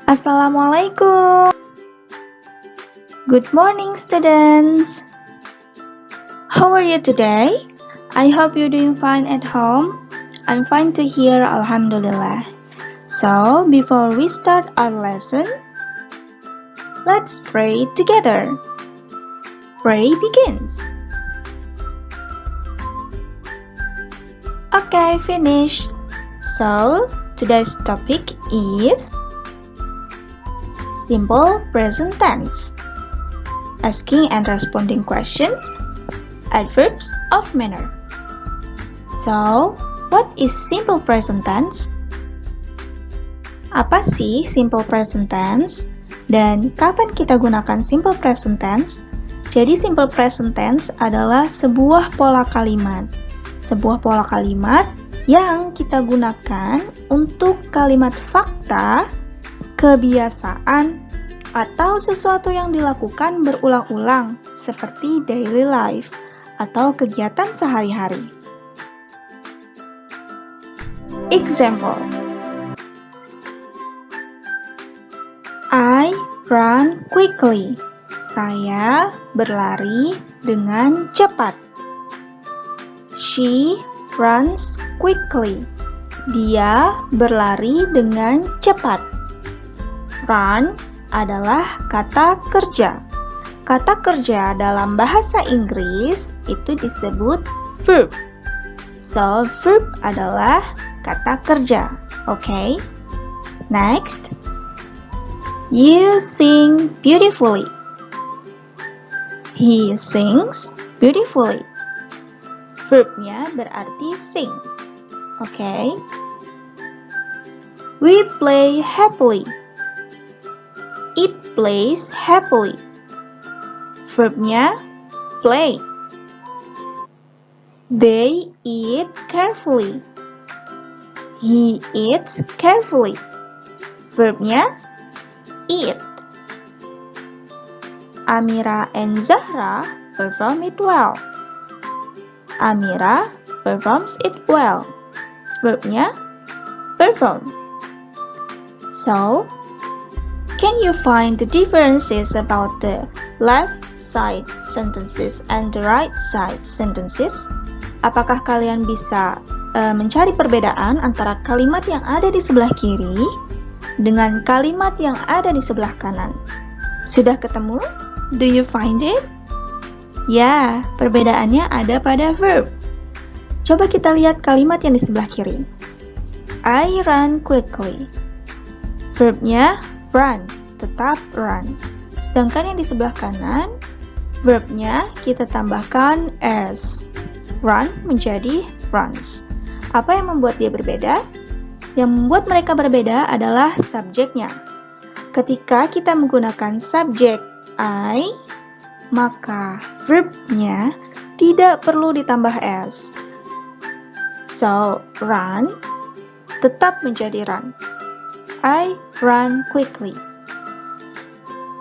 Assalamualaikum. Good morning, students. How are you today? I hope you're doing fine at home. I'm fine to hear, Alhamdulillah. So, before we start our lesson, let's pray together. Pray begins. Okay, finish. So, today's topic is simple present tense. Asking and responding questions, adverbs of manner. So, what is simple present tense? Apa sih simple present tense? Dan kapan kita gunakan simple present tense? Jadi simple present tense adalah sebuah pola kalimat. Sebuah pola kalimat yang kita gunakan untuk kalimat fakta, kebiasaan, atau sesuatu yang dilakukan berulang-ulang seperti daily life atau kegiatan sehari-hari. Example: I run quickly. Saya berlari dengan cepat. She runs quickly. Dia berlari dengan cepat. Run adalah kata kerja. Kata kerja dalam bahasa Inggris itu disebut verb. So, verb adalah kata kerja. Okay? Next. You sing beautifully. He sings beautifully. Verbnya berarti sing. Okay? We play happily. It plays happily. Verbnya play. They eat carefully. He eats carefully. Verbnya eat. Amira and Zahra perform it well. Amira performs it well. Verbnya perform. So, can you find the differences about the left side sentences and the right side sentences? Apakah kalian bisa mencari perbedaan antara kalimat yang ada di sebelah kiri dengan kalimat yang ada di sebelah kanan? Sudah ketemu? Do you find it? Ya, perbedaannya ada pada verb. Coba kita lihat kalimat yang di sebelah kiri. I run quickly. Verbnya run, tetap run. Sedangkan yang di sebelah kanan, verbnya kita tambahkan s. Run menjadi runs. Apa yang membuat dia berbeda? Yang membuat mereka berbeda adalah subjeknya. Ketika kita menggunakan subjek I, maka verbnya tidak perlu ditambah s. So, run tetap menjadi run. I run quickly.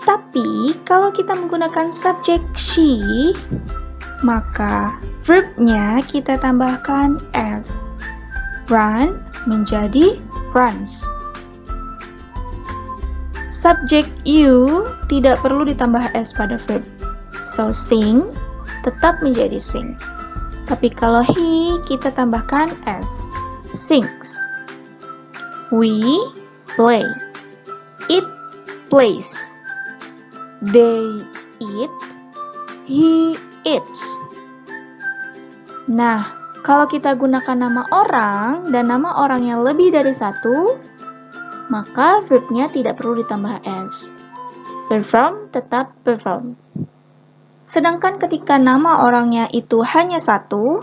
Tapi, kalau kita menggunakan subjek she, maka verbnya kita tambahkan s. Run menjadi runs. Subjek you tidak perlu ditambah s pada verb. So, sing tetap menjadi sing. Tapi kalau he, kita tambahkan s. Sings. We play. It plays. They eat. He eats. Nah, kalau kita gunakan nama orang dan nama orangnya lebih dari satu, maka verbnya tidak perlu ditambah s. Perform tetap perform. Sedangkan ketika nama orangnya itu hanya satu,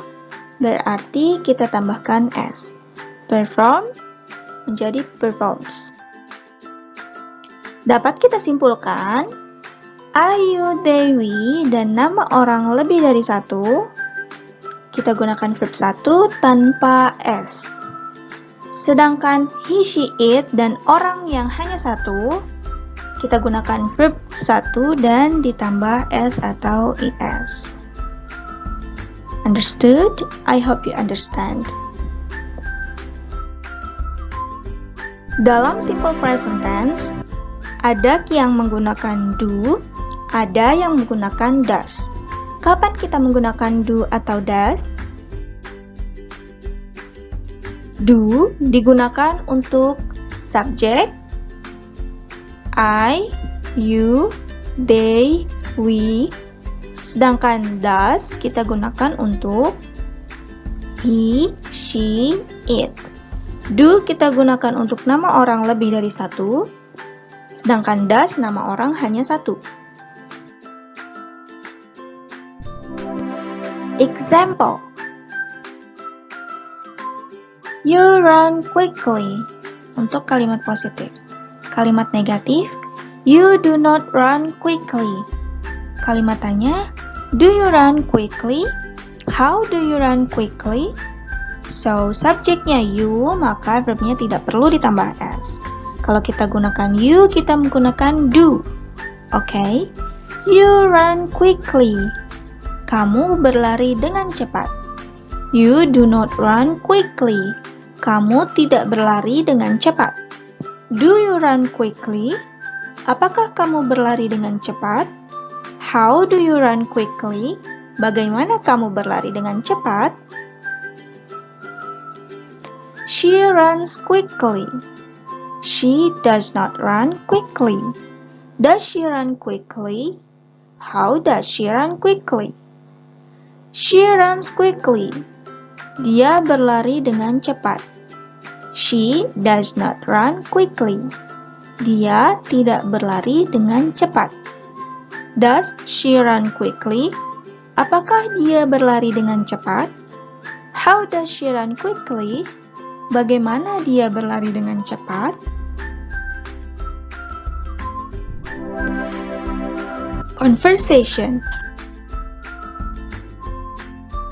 berarti kita tambahkan s. Perform menjadi performs. Dapat kita simpulkan, Ayu Dewi dan nama orang lebih dari satu, kita gunakan verb satu tanpa s. Sedangkan he, she, it dan orang yang hanya satu, kita gunakan verb satu dan ditambah s atau es. Understood? I hope you understand. Dalam simple present tense, Ada yang menggunakan do, ada yang menggunakan does. Kapan kita menggunakan do atau does? Do digunakan untuk subjek I, you, they, we. Sedangkan does kita gunakan untuk he, she, it. Do kita gunakan untuk nama orang lebih dari satu, sedangkan does nama orang hanya satu. Example: You run quickly. Untuk kalimat positif. Kalimat negatif: You do not run quickly. Kalimat tanya: Do you run quickly? How do you run quickly? So, subjeknya you, maka verbnya tidak perlu ditambah s. Kalau kita gunakan you, kita menggunakan do. Oke? You run quickly. Kamu berlari dengan cepat. You do not run quickly. Kamu tidak berlari dengan cepat. Do you run quickly? Apakah kamu berlari dengan cepat? How do you run quickly? Bagaimana kamu berlari dengan cepat? She runs quickly. She does not run quickly. Does she run quickly? How does she run quickly? She runs quickly. Dia berlari dengan cepat. She does not run quickly. Dia tidak berlari dengan cepat. Does she run quickly? Apakah dia berlari dengan cepat? How does she run quickly? Bagaimana dia berlari dengan cepat? Conversation.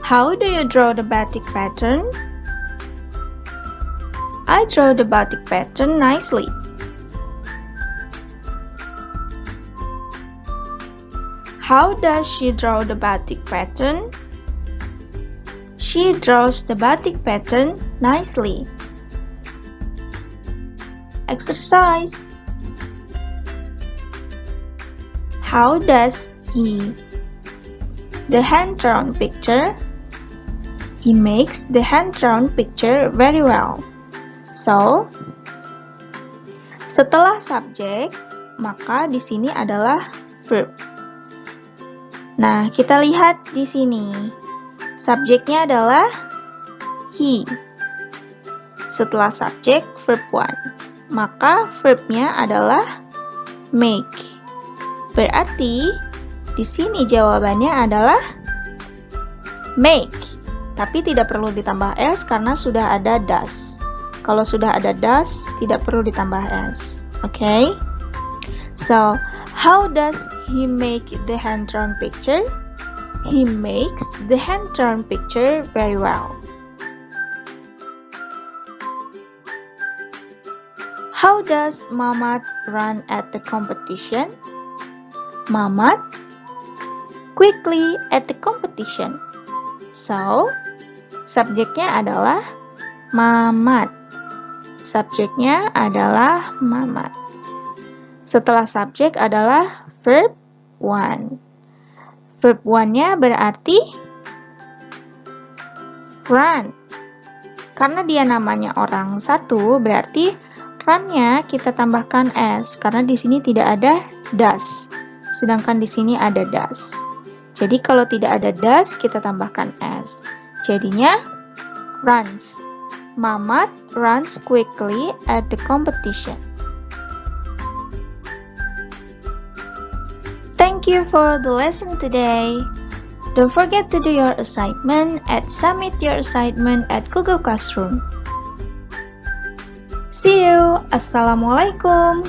How do you draw the batik pattern? I draw the batik pattern nicely. How does she draw the batik pattern? She draws the batik pattern nicely. Exercise. How does he? The hand-drawn picture. He makes the hand-drawn picture very well. So, setelah subjek, maka di sini adalah verb. Nah, kita lihat di sini. Subjeknya adalah he. Setelah subjek, verb 1. Maka verbnya adalah make. Berarti, di sini jawabannya adalah make. Tapi tidak perlu ditambah s karena sudah ada does. Kalau sudah ada does, tidak perlu ditambah s. Okay? So, how does he make the hand-drawn picture? He makes the hand-drawn picture very well. How does Mamat run at the competition? Mamat quickly at the competition. So, subjeknya adalah Mamat. Subjeknya adalah Mamat. Setelah subjek adalah verb 1. Verb 1-nya berarti run. Karena dia namanya orang satu, berarti run-nya kita tambahkan s. Karena di sini tidak ada does. Sedangkan di sini ada does. Jadi kalau tidak ada does, kita tambahkan s. Jadinya runs. Mamat runs quickly at the competition. Thank you for the lesson today. Don't forget to do your assignment and submit your assignment at Google Classroom. See you. Assalamualaikum.